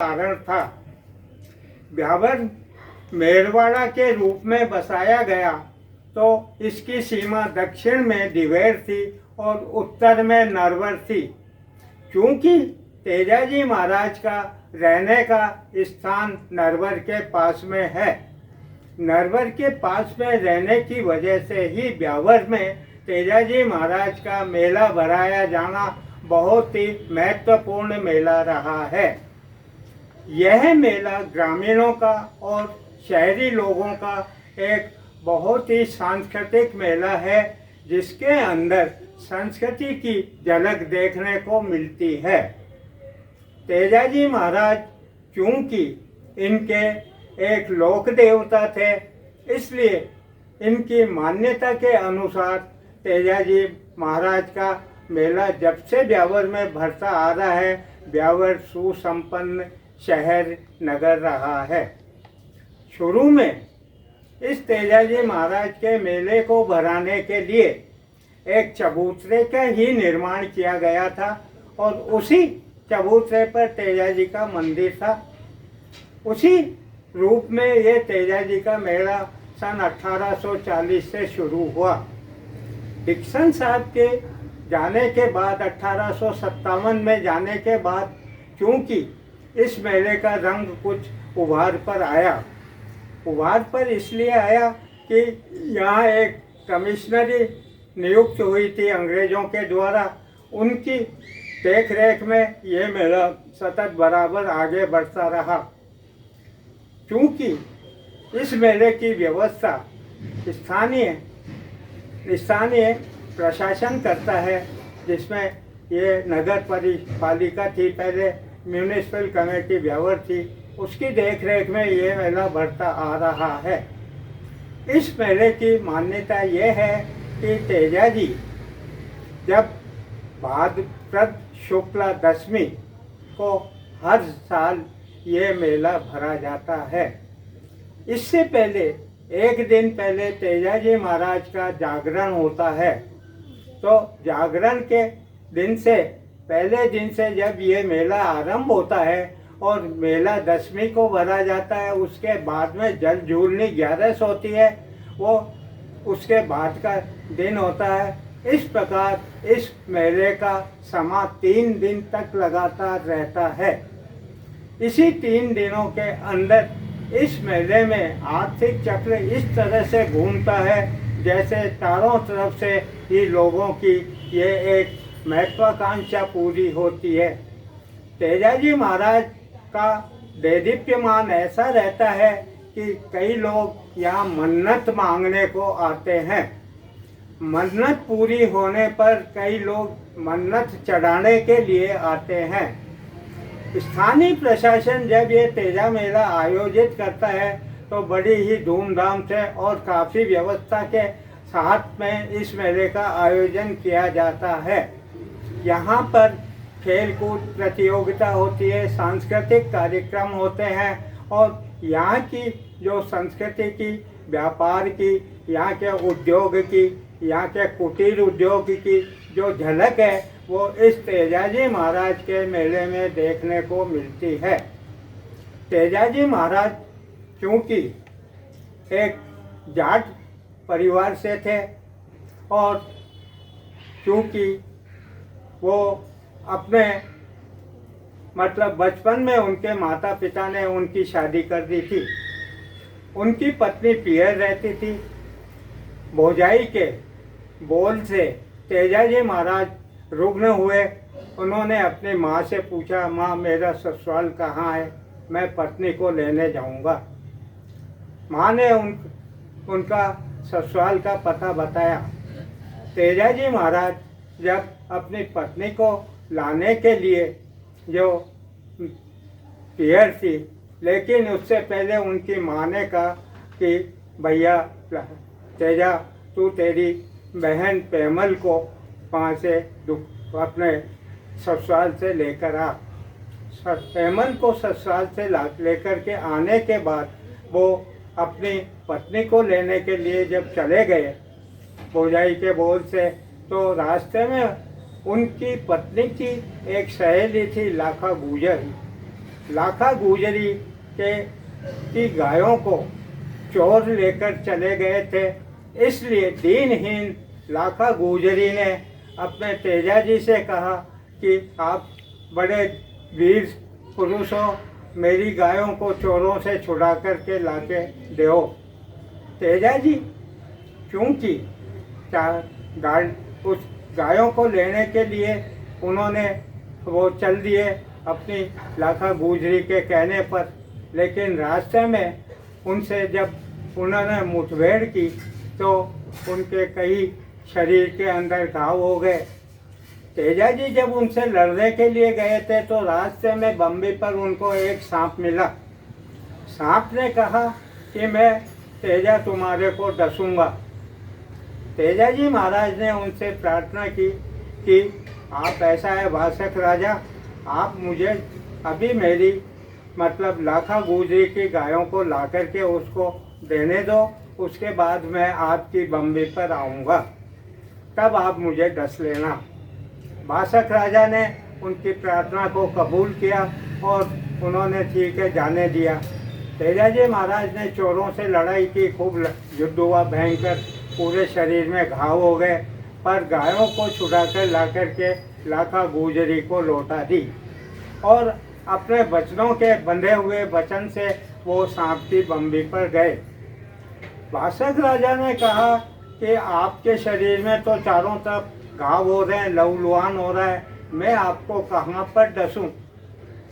कारण था। ब्यावर मेरवाड़ा के रूप में बसाया गया तो इसकी सीमा दक्षिण में दिवेर थी और उत्तर में नरवर थी। क्योंकि तेजाजी महाराज का रहने का स्थान नरवर के पास में है, नरवर के पास में रहने की वजह से ही ब्यावर में तेजाजी महाराज का मेला भराया जाना बहुत ही महत्वपूर्ण मेला रहा है। यह मेला ग्रामीणों का और शहरी लोगों का एक बहुत ही सांस्कृतिक मेला है, जिसके अंदर संस्कृति की झलक देखने को मिलती है। तेजाजी महाराज क्योंकि इनके एक लोक देवता थे, इसलिए इनकी मान्यता के अनुसार तेजाजी महाराज का मेला जब से ब्यावर में भरता आ रहा है, ब्यावर सुसंपन्न शहर नगर रहा है। शुरू में इस तेजाजी महाराज के मेले को भराने के लिए एक चबूतरे का ही निर्माण किया गया था और उसी चबूतरे पर तेजाजी का मंदिर था। उसी रूप में ये तेजाजी का मेला सन 1840 से शुरू हुआ। डिक्सन साहब के जाने के बाद 1857 में जाने के बाद क्योंकि इस मेले का रंग कुछ उभार पर आया। उभार पर इसलिए आया कि यहाँ एक कमिश्नरी नियुक्त हुई थी अंग्रेज़ों के द्वारा, उनकी देख रेख में ये मेला सतत बराबर आगे बढ़ता रहा। क्योंकि इस मेले की व्यवस्था स्थानीय प्रशासन करता है, जिसमें ये नगर पालिका थी, पहले म्यूनिसिपल कमेटी ब्यावर थी, उसकी देखरेख में ये मेला बढ़ता आ रहा है। इस मेले की मान्यता ये है कि तेजाजी जब भाद्रपद शुक्ला दशमी को हर साल ये मेला भरा जाता है। इससे पहले एक दिन पहले तेजाजी महाराज का जागरण होता है, तो जागरण के दिन से पहले दिन से जब ये मेला आरंभ होता है और मेला दशमी को भरा जाता है, उसके बाद में जल झूलनी 11 होती है, वो उसके बाद का दिन होता है। इस प्रकार इस मेले का समा 3 दिन तक लगातार रहता है। इसी 3 दिनों के अंदर इस मेले में आर्थिक चक्र इस तरह से घूमता है जैसे चारों तरफ से ही लोगों की ये एक महत्वाकांक्षा पूरी होती है। तेजाजी महाराज का देदीप्यमान ऐसा रहता है कि कई लोग यहाँ मन्नत मांगने को आते हैं। मन्नत पूरी होने पर कई लोग मन्नत चढ़ाने के लिए आते हैं। स्थानीय प्रशासन जब ये तेजा मेला आयोजित करता है तो बड़ी ही धूमधाम से और काफ़ी व्यवस्था के साथ में इस मेले का आयोजन किया जाता है। यहाँ पर खेल कूद प्रतियोगिता होती है, सांस्कृतिक कार्यक्रम होते हैं और यहाँ की जो संस्कृति की, व्यापार की, यहाँ के उद्योग की, यहाँ के कुटीर उद्योग की जो झलक है वो इस तेजाजी महाराज के मेले में देखने को मिलती है। तेजाजी महाराज क्योंकि एक जाट परिवार से थे और क्योंकि वो अपने मतलब बचपन में उनके माता पिता ने उनकी शादी कर दी थी। उनकी पत्नी पियर रहती थी। भौजाई के बोल से तेजाजी महाराज रुग्ण हुए। उन्होंने अपनी माँ से पूछा, माँ मेरा ससुराल कहाँ है, मैं पत्नी को लेने जाऊँगा। माँ ने उनका ससुराल का पता बताया। तेजाजी महाराज जब अपनी पत्नी को लाने के लिए जो पियर थी, लेकिन उससे पहले उनकी माँ ने कहा कि भैया तेजा, तू तेरी बहन पेमल को वहाँ से अपने ससुराल से लेकर आ। पेमल को ससुराल से लेकर के आने के बाद वो अपनी पत्नी को लेने के लिए जब चले गए भौजाई के बोल से, तो रास्ते में उनकी पत्नी की एक सहेली थी लाखा गुजर, लाखा गुजरी के की गायों को चोर लेकर चले गए थे। इसलिए दीनहीन लाखा गुजरी ने अपने तेजा जी से कहा कि आप बड़े वीर पुरुष हो, मेरी गायों को चोरों से छुड़ा कर के लाके दो। तेजा जी क्योंकि उस गायों को लेने के लिए उन्होंने वो चल दिए अपनी लाखा गुजरी के कहने पर, लेकिन रास्ते में उनसे जब उन्होंने मुठभेड़ की तो उनके कई शरीर के अंदर घाव हो गए। तेजा जी जब उनसे लड़ने के लिए गए थे तो रास्ते में बम्बी पर उनको एक सांप मिला। सांप ने कहा कि मैं तेजा तुम्हारे को डसूंगा। तेजा जी महाराज ने उनसे प्रार्थना की कि आप ऐसा है भाषक राजा, आप मुझे अभी मेरी मतलब लाखा गुजरी की गायों को ला करके उसको देने दो, उसके बाद मैं आपकी बम्बी पर आऊँगा, तब आप मुझे डस लेना। भाषक राजा ने उनकी प्रार्थना को कबूल किया और उन्होंने ठीक है जाने दिया। तेजा जी महाराज ने चोरों से लड़ाई की, खूब युद्ध हुआ भयंकर, पूरे शरीर में घाव हो गए, पर गायों को छुड़ाकर ला करके लाखा गुजरी को लौटा दी और अपने बचनों के बंधे हुए वचन से वो सांप की बम्बी पर गए। भाषक राजा ने कहा कि आपके शरीर में तो चारों तरफ घाव हो रहे हैं, लहूलुहान हो रहा है, मैं आपको कहाँ पर डसूं।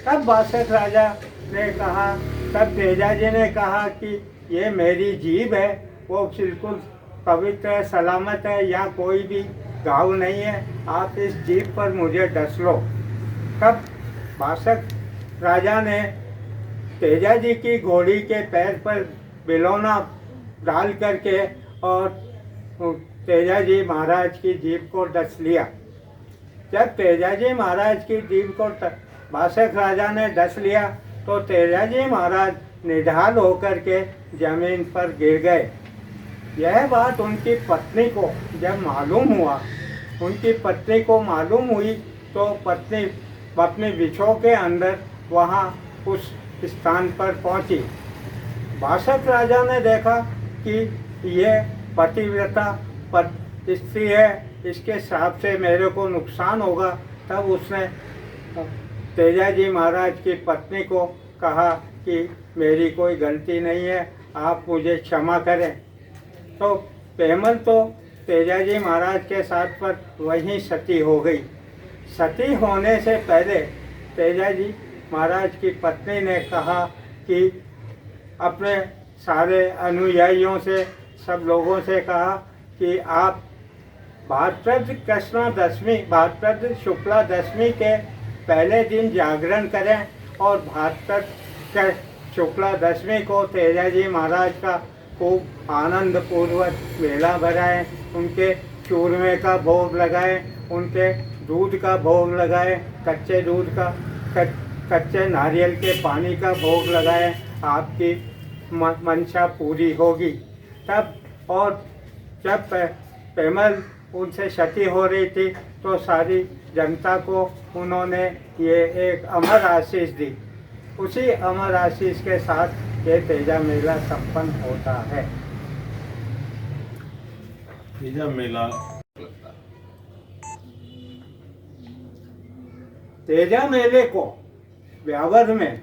तब भाषक राजा ने कहा, तब तेजा जी ने कहा कि ये मेरी जीभ है, वो बिल्कुल पवित्र है, सलामत है, यहाँ कोई भी घाव नहीं है, आप इस जीभ पर मुझे डस लो। तब भाषक राजा ने तेजा जी की घोड़ी के पैर पर बिलौना डाल करके और तेजा जी महाराज की जीभ को डस लिया। जब तेजा जी महाराज की जीभ को भाषक राजा ने डस लिया तो तेजा जी महाराज निढाल होकर के जमीन पर गिर गए। यह बात उनकी पत्नी को जब मालूम हुआ, उनकी पत्नी को मालूम हुई तो पत्नी अपने बिछो के अंदर वहाँ उस स्थान पर पहुँची। भाषक राजा ने देखा कि ये पतिव्रता स्त्री है, इसके श्राप से मेरे को नुकसान होगा। तब उसने तेजा जी महाराज की पत्नी को कहा कि मेरी कोई गलती नहीं है, आप मुझे क्षमा करें। तो पेमल तो तेजा जी महाराज के साथ पर वहीं सती हो गई। सती होने से पहले तेजा जी महाराज की पत्नी ने कहा कि अपने सारे अनुयायियों से, सब लोगों से कहा कि आप भाद्रपद कृष्णा दशमी, भाद्रपद शुक्ला दशमी के पहले दिन जागरण करें और भाद्रपद शुक्ला दशमी को तेजा जी महाराज का खूब आनंद पूर्वक मेला भराएं, उनके चूरमे का भोग लगाएं, उनके दूध का भोग लगाएं, कच्चे दूध का, कच्चे नारियल के पानी का भोग लगाएं, आपकी मंशा पूरी होगी। तब और जब पेमल उनसे सती हो रही थी तो सारी जनता को उन्होंने ये एक अमर आशीष दी। उसी अमर आशीष के साथ ये तेजा मेला संपन्न होता है। तेजा मेला तेजा मेले को ब्यावर में,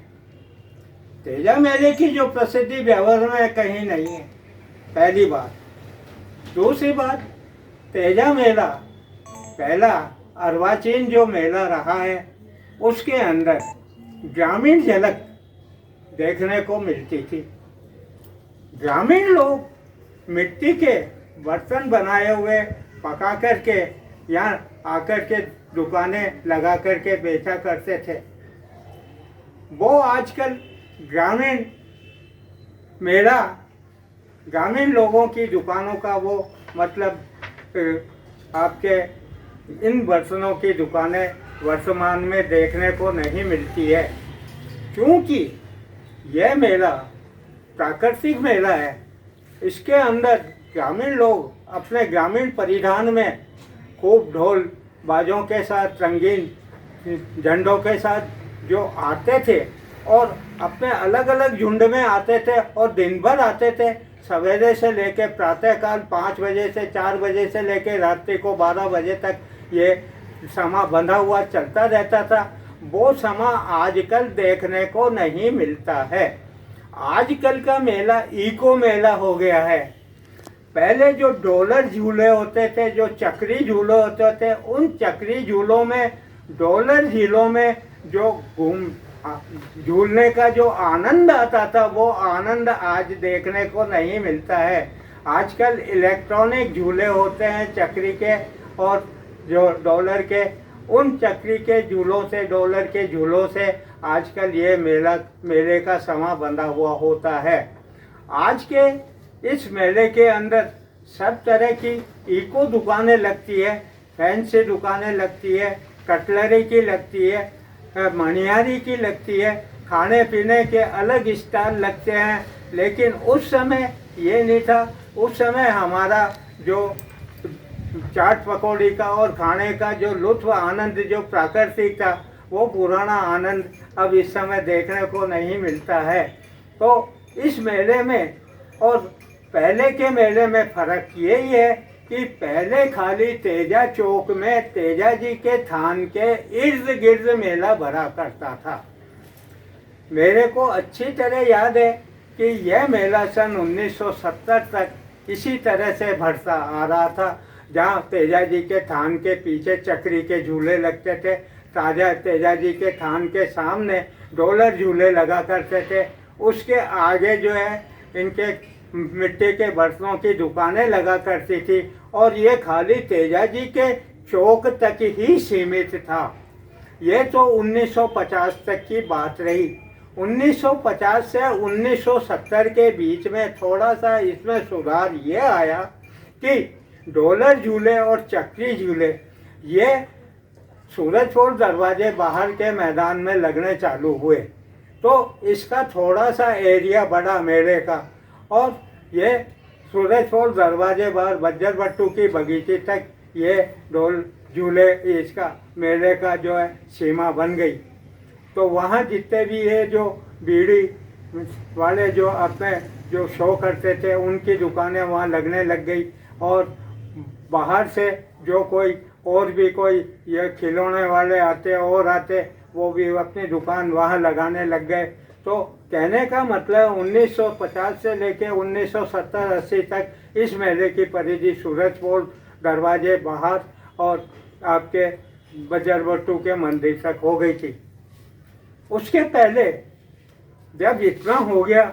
तेजा मेले की जो प्रसिद्धि ब्यावर में कहीं नहीं है, पहली बात। दूसरी बात, तेजा मेला पहला अर्वाचीन जो मेला रहा है उसके अंदर ग्रामीण झलक देखने को मिलती थी। ग्रामीण लोग मिट्टी के बर्तन बनाए हुए पका करके यहाँ आकर के दुकानें लगा करके बेचा करते थे। वो आजकल ग्रामीण मेला, ग्रामीण लोगों की दुकानों का वो मतलब आपके इन बर्तनों की दुकानें वर्तमान में देखने को नहीं मिलती है, क्योंकि यह मेला प्राकृतिक मेला है। इसके अंदर ग्रामीण लोग अपने ग्रामीण परिधान में खूब ढोल बाजों के साथ, रंगीन झंडों के साथ जो आते थे, और अपने अलग अलग झुंड में आते थे और दिन भर आते थे। सवेरे से लेके प्रातःकाल 5 बजे से 4 बजे से लेके रात्रि को 12 बजे तक ये समा बंधा हुआ चलता रहता था। वो समा आजकल देखने को नहीं मिलता है। आजकल का मेला इको मेला हो गया है। पहले जो डॉलर झूले होते थे, जो चक्री झूले होते थे, उन चक्री झूलों में, डॉलर झीलों में जो झूलने का जो आनंद आता था, वो आनंद आज देखने को नहीं मिलता है। आजकल इलेक्ट्रॉनिक झूले होते हैं चक्री के और जो डॉलर के। उन चक्री के झूलों से, डॉलर के झूलों से आजकल ये मेले का समा बंधा हुआ होता है। आज के इस मेले के अंदर सब तरह की इको दुकानें लगती है, फैंसी दुकानें लगती है, कटलरी की लगती है, मनिहारी की लगती है, खाने पीने के अलग स्टॉल लगते हैं। लेकिन उस समय ये नहीं था। उस समय हमारा जो चाट पकौड़ी का और खाने का जो लुत्फ आनंद जो प्राकृतिक था, वो पुराना आनंद अब इस समय देखने को नहीं मिलता है। तो इस मेले में और पहले के मेले में फ़र्क यही है कि पहले खाली तेजा चौक में तेजा जी के थान के इर्द गिर्द मेला भरा करता था। मेरे को अच्छी तरह याद है कि यह मेला सन 1970 तक इसी तरह से भरता आ रहा था, जहाँ तेजा जी के थान के पीछे चक्री के झूले लगते थे, तेजा जी के थान के सामने डॉलर झूले लगा करते थे। उसके आगे जो है इनके मिट्टी के बर्तनों की दुकानें लगा करती थी और ये खाली तेजा जी के चौक तक ही सीमित था। ये तो 1950 तक की बात रही। 1950 से 1970 के बीच में थोड़ा सा इसमें सुधार ये आया कि डॉलर झूले और चक्री झूले ये सूरजपुर दरवाजे बाहर के मैदान में लगने चालू हुए। तो इसका थोड़ा सा एरिया बढ़ा मेले का और ये सूरजपुर दरवाजे बाहर बज्जर बट्टू की बगीचे तक ये डोल झूले इसका मेले का जो है सीमा बन गई। तो वहाँ जितने भी ये जो बीड़ी वाले जो अपने जो शो करते थे, उनकी दुकानें वहाँ लगने लग गई और बाहर से जो कोई और भी कोई ये खिलौने वाले आते और आते, वो भी अपनी दुकान वहाँ लगाने लग गए। तो कहने का मतलब 1950 से लेके 1970-80 तक इस मेले की परिधि सूरजपुर दरवाजे बाहर और आपके बज्जर बट्टू के मंदिर तक हो गई थी। उसके पहले जब इतना हो गया,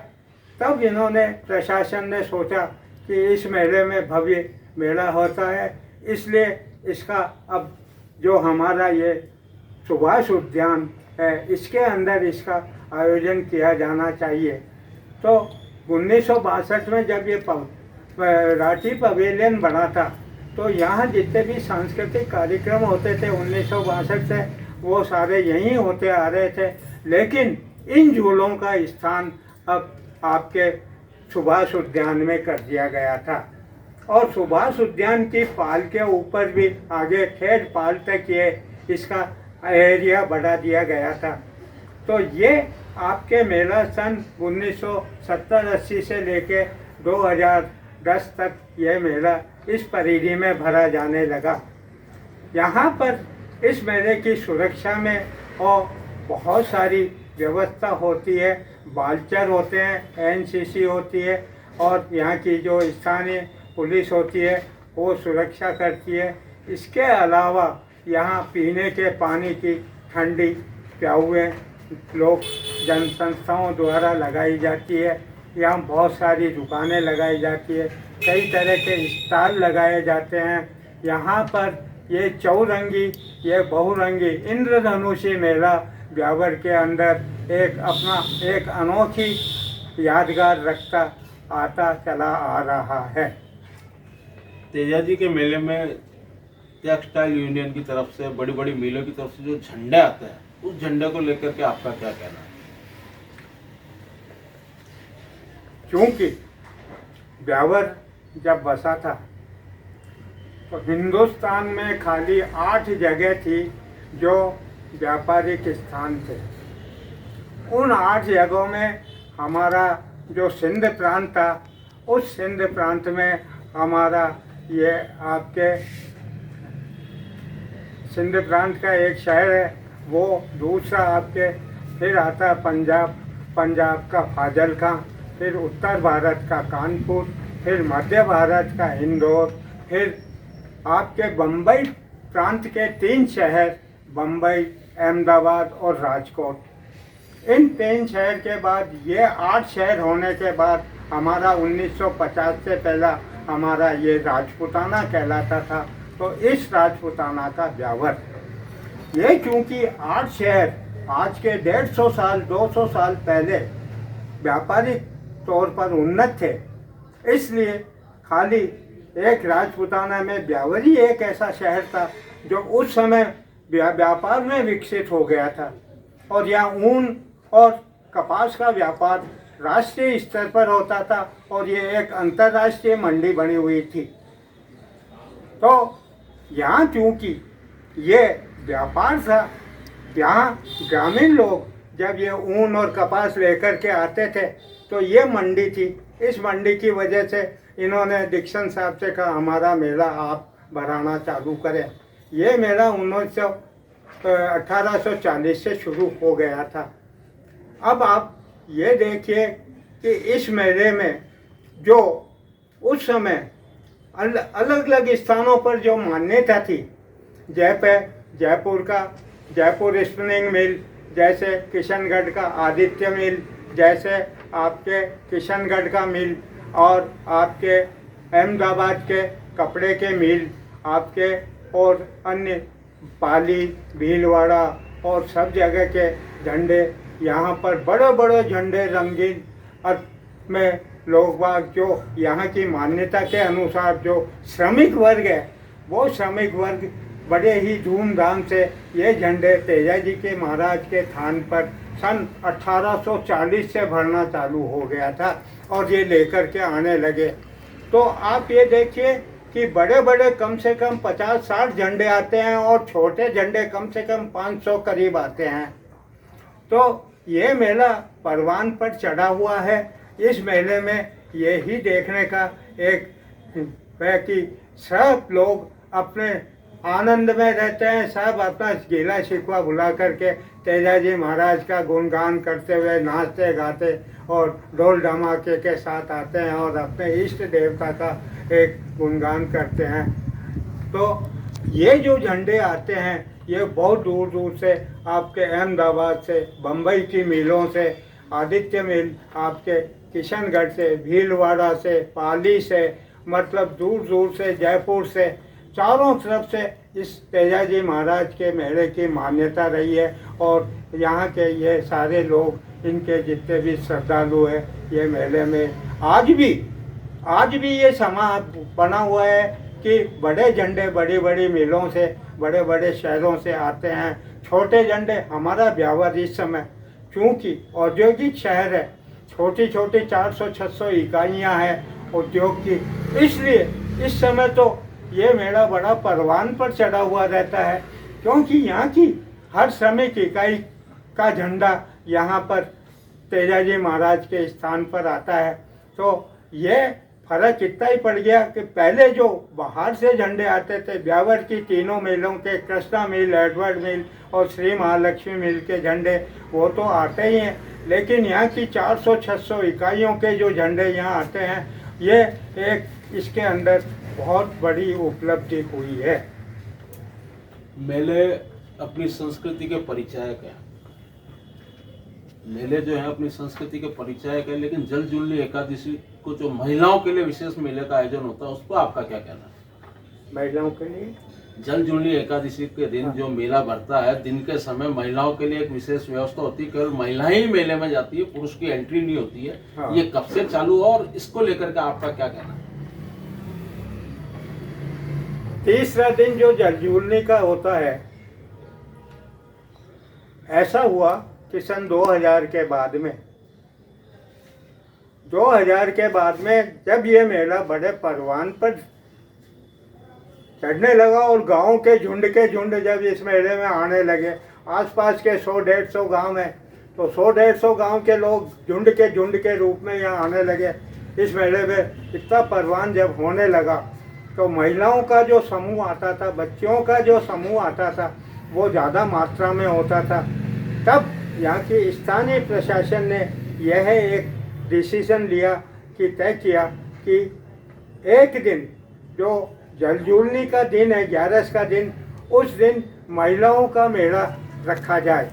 तब इन्होंने प्रशासन ने सोचा कि इस मेले में भव्य मेला होता है, इसलिए इसका अब जो हमारा ये सुभाष उद्यान है, इसके अंदर इसका आयोजन किया जाना चाहिए। तो 1962 में जब ये राठी पवेलियन बना था, तो यहाँ जितने भी सांस्कृतिक कार्यक्रम होते थे 1962 से, वो सारे यहीं होते आ रहे थे। लेकिन इन झूलों का स्थान अब आपके सुभाष उद्यान में कर दिया गया था और सुभाष उद्यान की पाल के ऊपर भी आगे ठेठ पाल तक ये इसका एरिया बढ़ा दिया गया था। तो ये आपके मेला सन 1970-80 से लेके 2010 तक ये मेला इस परिधि में भरा जाने लगा। यहाँ पर इस मेले की सुरक्षा में और बहुत सारी व्यवस्था होती है। बालचर होते हैं, एनसीसी होती है और यहाँ की जो स्थानीय पुलिस होती है वो सुरक्षा करती है। इसके अलावा यहाँ पीने के पानी की ठंडी प्याउएँ लोक जन संस्थाओं द्वारा लगाई जाती है। यहाँ बहुत सारी दुकानें लगाई जाती है, कई तरह के स्टॉल लगाए जाते हैं। यहाँ पर ये चौरंगी, ये बहुरंगी इंद्रधनुषी मेला ब्यावर के अंदर एक अनोखी यादगार रखता आता चला आ रहा है। तेजा जी के मेले में टेक्सटाइल यूनियन की तरफ से, बड़ी बड़ी मिलों की तरफ से जो झंडे आते हैं, उस झंडे को लेकर के आपका क्या कहना है? क्योंकि ब्यावर जब बसा था तो हिंदुस्तान में खाली 8 जगह थी जो व्यापारिक स्थान थे। उन 8 जगहों में हमारा जो सिंध प्रांत था, उस सिंध प्रांत में हमारा ये आपके सिंध प्रांत का एक शहर है, वो दूसरा आपके फिर आता है पंजाब, पंजाब का फाजिल्का, फिर उत्तर भारत का कानपुर, फिर मध्य भारत का इंदौर, फिर आपके बम्बई प्रांत के 3 शहर, बम्बई, अहमदाबाद और राजकोट। इन 3 शहर के बाद ये 8 शहर होने के बाद हमारा 1950 से पहला हमारा ये राजपूताना कहलाता था। तो इस राजपूताना का ब्यावर, ये चूँकि 8 शहर आज के 150 साल 200 साल पहले व्यापारिक तौर पर उन्नत थे, इसलिए खाली एक राजपूताना में ब्यावर ही एक ऐसा शहर था जो उस समय व्यापार में विकसित हो गया था, और यहाँ ऊन और कपास का व्यापार राष्ट्रीय स्तर पर होता था, और ये एक अंतर्राष्ट्रीय मंडी बनी हुई थी। तो यहाँ चूँकि ये व्यापार था, यहाँ ग्रामीण लोग जब ये ऊन और कपास लेकर के आते थे तो ये मंडी थी। इस मंडी की वजह से इन्होंने डिक्सन साहब से कहा हमारा मेला आप भराना चालू करें। ये मेला 1840 से शुरू हो गया था। अब आप ये देखिए कि इस मेले में जो उस समय अलग अलग स्थानों पर जो मान्यता थी, जयपुर स्पिनिंग मिल, जैसे किशनगढ़ का आदित्य मिल, जैसे आपके किशनगढ़ का मिल, और आपके अहमदाबाद के कपड़े के मिल, आपके और अन्य पाली, भीलवाड़ा और सब जगह के झंडे, यहाँ पर बड़े बड़े झंडे रंगीन और में लोग बाग जो यहाँ की मान्यता के अनुसार जो श्रमिक वर्ग है, वो श्रमिक वर्ग बड़े ही धूमधाम से ये झंडे तेजाजी के महाराज के थान पर सन 1840 से भरना चालू हो गया था और ये लेकर के आने लगे। तो आप ये देखिए कि बड़े बड़े कम से कम 50-60 झंडे आते हैं और छोटे झंडे कम से कम 500 करीब आते हैं। तो ये मेला परवान पर चढ़ा हुआ है। इस मेले में यही देखने का एक है कि सब लोग अपने आनंद में रहते हैं, सब अपना गीला शिकवा भुला करके तेजाजी महाराज का गुणगान करते हुए नाचते गाते और ढोल धमाके के साथ आते हैं और अपने इष्ट देवता का एक गुणगान करते हैं। तो ये जो झंडे आते हैं ये बहुत दूर दूर से, आपके अहमदाबाद से, बम्बई की मिलों से, आदित्य मिल आपके किशनगढ़ से, भीलवाड़ा से, पाली से, मतलब दूर दूर से, जयपुर से, चारों तरफ से इस तेजाजी महाराज के मेले की मान्यता रही है। और यहाँ के ये सारे लोग, इनके जितने भी श्रद्धालु हैं, ये मेले में आज भी ये समा बना हुआ है कि बड़े झंडे बड़ी बड़ी मिलों से, बड़े बड़े शहरों से आते हैं। छोटे झंडे, हमारा ब्यावर इस समय चूँकि औद्योगिक शहर है, छोटी छोटी 400-600 इकाइयाँ हैं उद्योग की, इसलिए इस समय तो ये मेला बड़ा परवान पर चढ़ा हुआ रहता है, क्योंकि यहाँ की हर श्रमिक इकाई का झंडा यहाँ पर तेजाजी महाराज के स्थान पर आता है। तो ये फर्क इतना ही पड़ गया कि पहले जो बाहर से झंडे आते थे, ब्यावर की तीनों मिलों के, कृष्णा मिल, एडवर्ड मिल और श्री महालक्ष्मी मिल के झंडे, वो तो आते ही हैं, लेकिन यहाँ की 400-600 इकाइयों के जो झंडे यहाँ आते हैं, ये एक इसके अंदर बहुत बड़ी उपलब्धि हुई है। मेले अपनी संस्कृति के परिचायक है। मेले जो है अपनी संस्कृति के परिचायक है, लेकिन जल जुलनी एकादशी को जो महिलाओं के लिए विशेष मेले का आयोजन होता है, उस पर आपका क्या कहना है? महिलाओं के लिए जल जुलनी एकादशी के दिन जो मेला भरता है, दिन के समय महिलाओं के लिए एक विशेष व्यवस्था होती है, केवल महिलाएं ही मेले में जाती है, पुरुष की एंट्री नहीं होती है। हाँ। ये कब से चालू हुआ और इसको लेकर के आपका क्या कहना है? तीसरा दिन जो जल जुलनी का होता है, ऐसा हुआ कि सन 2000 के बाद में, 2000 के बाद में जब ये मेला बड़े परवान पर चढ़ने लगा और गांव के झुंड जब इस मेले में आने लगे, आसपास के 100-150 गांव हैं, तो 100-150 गांव के लोग झुंड के रूप में यहाँ आने लगे। इस मेले में इतना परवान जब होने लगा तो महिलाओं का जो समूह आता था, बच्चियों का जो समूह आता था, वो ज़्यादा मात्रा में होता था। तब यहाँ की स्थानीय प्रशासन ने यह एक डिसीजन लिया कि तय किया कि एक दिन जो जलजूलनी का दिन है, 11 का दिन, उस दिन महिलाओं का मेला रखा जाए।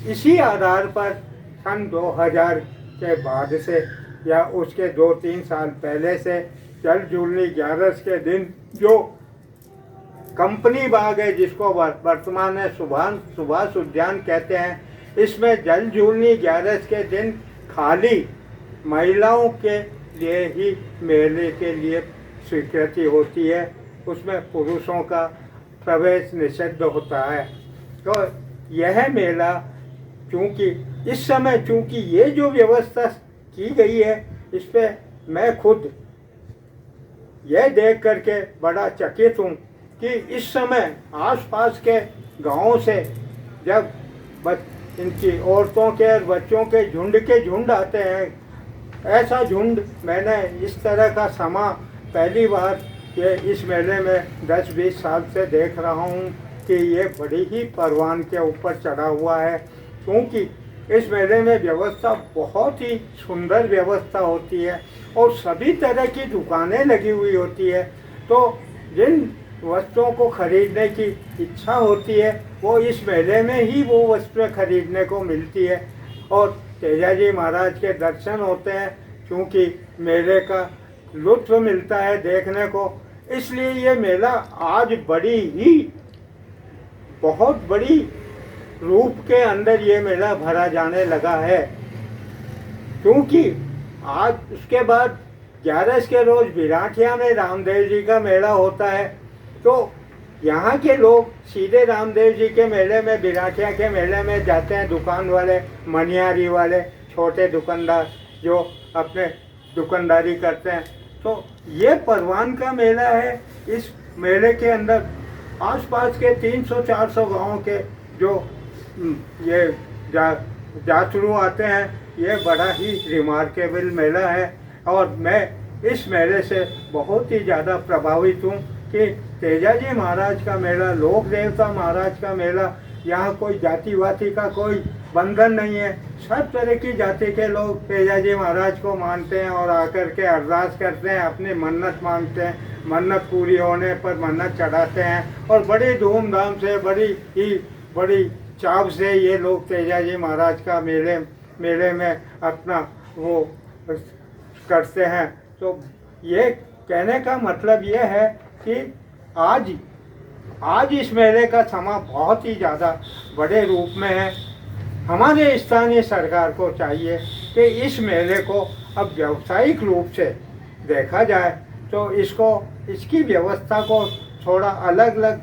इसी आधार पर सन 2000 के बाद से या उसके 2-3 साल पहले से जलजूलनी 11 के दिन जो कंपनी बाग है, जिसको वर्तमान में सुभाष उद्यान कहते हैं, इसमें जलजूलनी 11 के दिन खाली महिलाओं के लिए ही मेले के लिए स्वीकृति होती है। उसमें पुरुषों का प्रवेश निषिद्ध होता है। तो यह मेला चूँकि इस समय चूँकि ये जो व्यवस्था की गई है, इस पर मैं खुद यह देख करके बड़ा चकित हूँ कि इस समय आसपास के गांवों से जब इनकी औरतों के और बच्चों के झुंड आते हैं, ऐसा झुंड मैंने इस तरह का समा पहली बार ये इस मेले में 10-20 साल से देख रहा हूँ कि ये बड़ी ही परवान के ऊपर चढ़ा हुआ है। क्योंकि इस मेले में व्यवस्था बहुत ही सुंदर व्यवस्था होती है और सभी तरह की दुकानें लगी हुई होती है। तो जिन वस्तुओं को खरीदने की इच्छा होती है वो इस मेले में ही वो वस्तुएं खरीदने को मिलती है और तेजाजी महाराज के दर्शन होते हैं। क्योंकि मेले का लुत्फ मिलता है देखने को, इसलिए ये मेला आज बहुत बड़ी रूप के अंदर ये मेला भरा जाने लगा है। क्योंकि आज उसके बाद 11 के रोज विराटिया में रामदेव जी का मेला होता है। तो यहाँ के लोग सीधे रामदेव जी के मेले में, विराटिया के मेले में जाते हैं। दुकान वाले, मनियारी वाले, छोटे दुकानदार जो अपने दुकानदारी करते हैं। तो ये परवान का मेला है। इस मेले के अंदर आसपास के 300-400 गाँव के जो ये यात्रु आते हैं, ये बड़ा ही रिमार्केबल मेला है। और मैं इस मेले से बहुत ही ज़्यादा प्रभावित हूँ कि तेजाजी महाराज का मेला, लोक देवता महाराज का मेला, यहाँ कोई जाति वाति का कोई बंधन नहीं है। सब तरह की जाति के लोग तेजाजी महाराज को मानते हैं और आकर के अरदास करते हैं, अपनी मन्नत मांगते हैं। मन्नत पूरी होने पर मन्नत चढ़ाते हैं और बड़ी धूमधाम से, बड़ी चाव से ये लोग तेजाजी महाराज का मेले में अपना वो करते हैं। तो ये कहने का मतलब ये है कि आज इस मेले का समा बहुत ही ज़्यादा बड़े रूप में है। हमारे स्थानीय सरकार को चाहिए कि इस मेले को अब व्यावसायिक रूप से देखा जाए, तो इसकी व्यवस्था को थोड़ा अलग अलग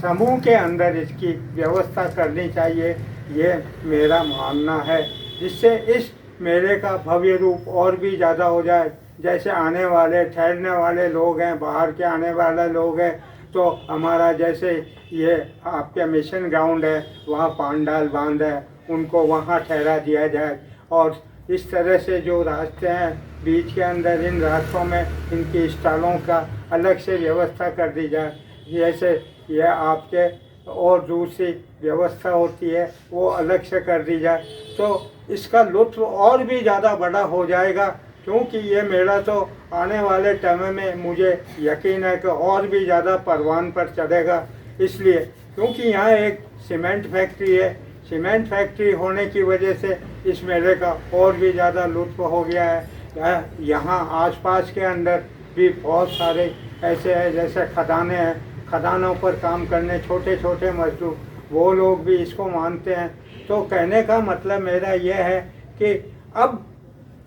समूह के अंदर इसकी व्यवस्था करनी चाहिए, ये मेरा मानना है। जिससे इस मेले का भव्य रूप और भी ज़्यादा हो जाए। जैसे आने वाले ठहरने वाले लोग हैं, बाहर के आने वाले लोग हैं, तो हमारा जैसे ये आपके मिशन ग्राउंड है, वहाँ पांडाल बांध है, उनको वहाँ ठहरा दिया जाए। और इस तरह से जो रास्ते हैं बीच के अंदर, इन रास्तों में इनकी स्टॉलों का अलग से व्यवस्था कर दी जाए। जैसे यह आपके और दूसरी व्यवस्था होती है वो अलग से कर दी जाए, तो इसका लुत्फ और भी ज़्यादा बड़ा हो जाएगा। क्योंकि ये मेला तो आने वाले टाइम में मुझे यकीन है कि और भी ज़्यादा परवान पर चढ़ेगा। इसलिए क्योंकि यहाँ एक सीमेंट फैक्ट्री है, सीमेंट फैक्ट्री होने की वजह से इस मेले का और भी ज़्यादा लुत्फ हो गया है। यहाँ आसपास के अंदर भी बहुत सारे ऐसे हैं, जैसे खदानें हैं, खदानों पर काम करने छोटे छोटे मजदूर, वो लोग भी इसको मानते हैं। तो कहने का मतलब मेरा यह है कि अब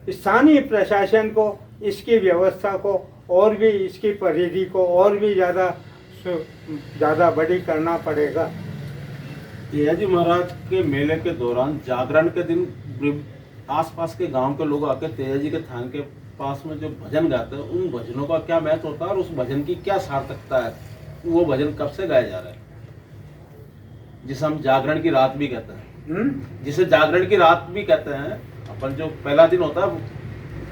स्थानीय प्रशासन को इसकी व्यवस्था को और भी, इसकी परिधि को और भी ज़्यादा बड़ी करना पड़ेगा। तेजाजी महाराज के मेले के दौरान जागरण के दिन आसपास के गांव के लोग आकर तेजाजी के थान के पास में जो भजन गाते हैं, उन भजनों का क्या महत्व होता है और उस भजन की क्या सार्थकता है? वो भजन कब से गाया जा रहा है, जिसे हम जागरण की रात भी कहते हैं? जिसे जागरण की रात भी कहते हैं। अपन जो पहला दिन होता है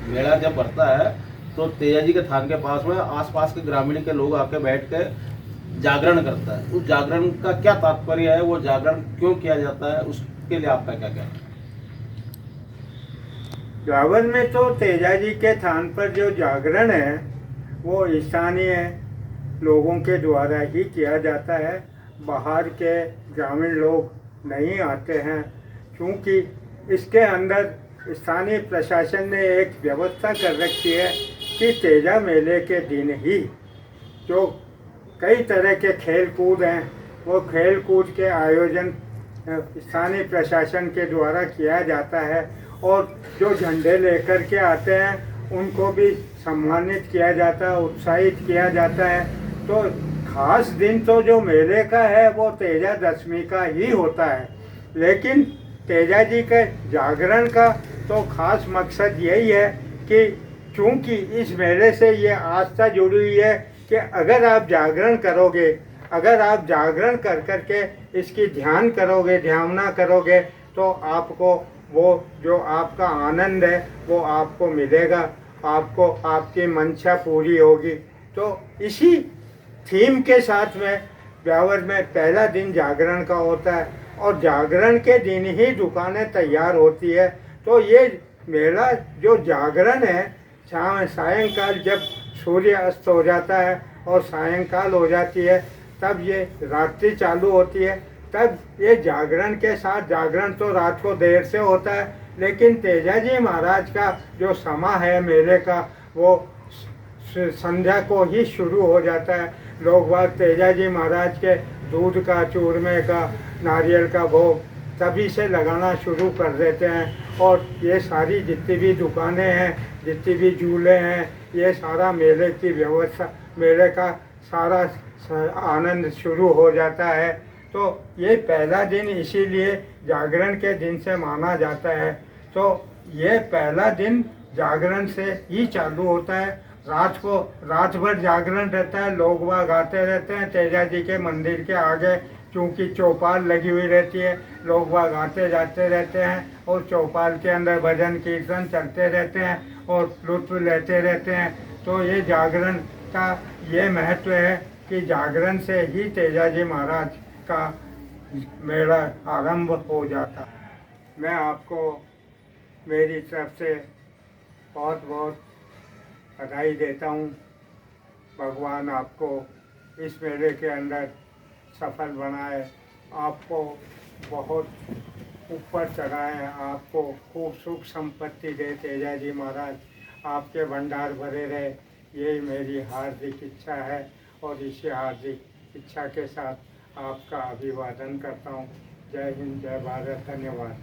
मेला जब भरता है तो तेजा जी के थान के पास में आसपास के ग्रामीण के लोग आके बैठ के जागरण करता है। उस जागरण का क्या तात्पर्य है, वो जागरण क्यों किया जाता है, उसके लिए आपका क्या कहना है? जावर में तो तेजा जी के थान पर जो जागरण है वो स्थानीय लोगों के द्वारा ही किया जाता है। बाहर के ग्रामीण लोग नहीं आते हैं, क्योंकि इसके अंदर स्थानीय प्रशासन ने एक व्यवस्था कर रखी है कि तेजा मेले के दिन ही जो कई तरह के खेल कूद हैं वो खेल कूद के आयोजन स्थानीय प्रशासन के द्वारा किया जाता है, और जो झंडे लेकर के आते हैं उनको भी सम्मानित किया जाता है, उत्साहित किया जाता है। तो खास दिन तो जो मेले का है वो तेजा दशमी का ही होता है, लेकिन तेजा जी के जागरण का तो खास मकसद यही है कि चूँकि इस मेले से ये आस्था जुड़ी हुई है कि अगर आप जागरण करोगे, अगर आप जागरण कर करके इसकी ध्यान करोगे, ध्याना करोगे, तो आपको वो जो आपका आनंद है वो आपको मिलेगा, आपको आपकी मंशा पूरी होगी। तो इसी थीम के साथ में ब्यावर में पहला दिन जागरण का होता है, और जागरण के दिन ही दुकानें तैयार होती है। तो ये मेला जो जागरण है, सायंकाल जब सूर्य अस्त हो जाता है और सायंकाल हो जाती है तब ये रात्रि चालू होती है, तब ये जागरण के साथ, जागरण तो रात को देर से होता है, लेकिन तेजा जी महाराज का जो समा है मेले का वो संध्या को ही शुरू हो जाता है। लोग बाग तेजा जी महाराज के दूध का, चूरमे का, नारियल का भोग तभी से लगाना शुरू कर देते हैं, और ये सारी जितनी भी दुकानें हैं, जितनी भी झूले हैं, ये सारा मेले की व्यवस्था, मेले का सारा आनंद शुरू हो जाता है। तो ये पहला दिन इसीलिए जागरण के दिन से माना जाता है। तो ये पहला दिन जागरण से ही चालू होता है। रात को रात भर जागरण रहता है, लोग वहाँ गाते रहते हैं तेजा जी के मंदिर के आगे, क्योंकि चौपाल लगी हुई रहती है, लोग वहाँ गाते जाते रहते हैं, और चौपाल के अंदर भजन कीर्तन चलते रहते हैं और लुत्फ लेते रहते हैं। तो ये जागरण का ये महत्व है कि जागरण से ही तेजा जी महाराज का मेला आरंभ हो जाता है। मैं आपको मेरी तरफ से बहुत बहुत बधाई देता हूँ। भगवान आपको इस मेले के अंदर सफल बनाए, आपको बहुत ऊपर चढ़ाए, आपको खूब सुख संपत्ति दे तेजा जी महाराज, आपके भंडार भरे रहे, यही मेरी हार्दिक इच्छा है। और इसी हार्दिक इच्छा के साथ आपका अभिवादन करता हूँ। जय हिंद, जय भारत, धन्यवाद।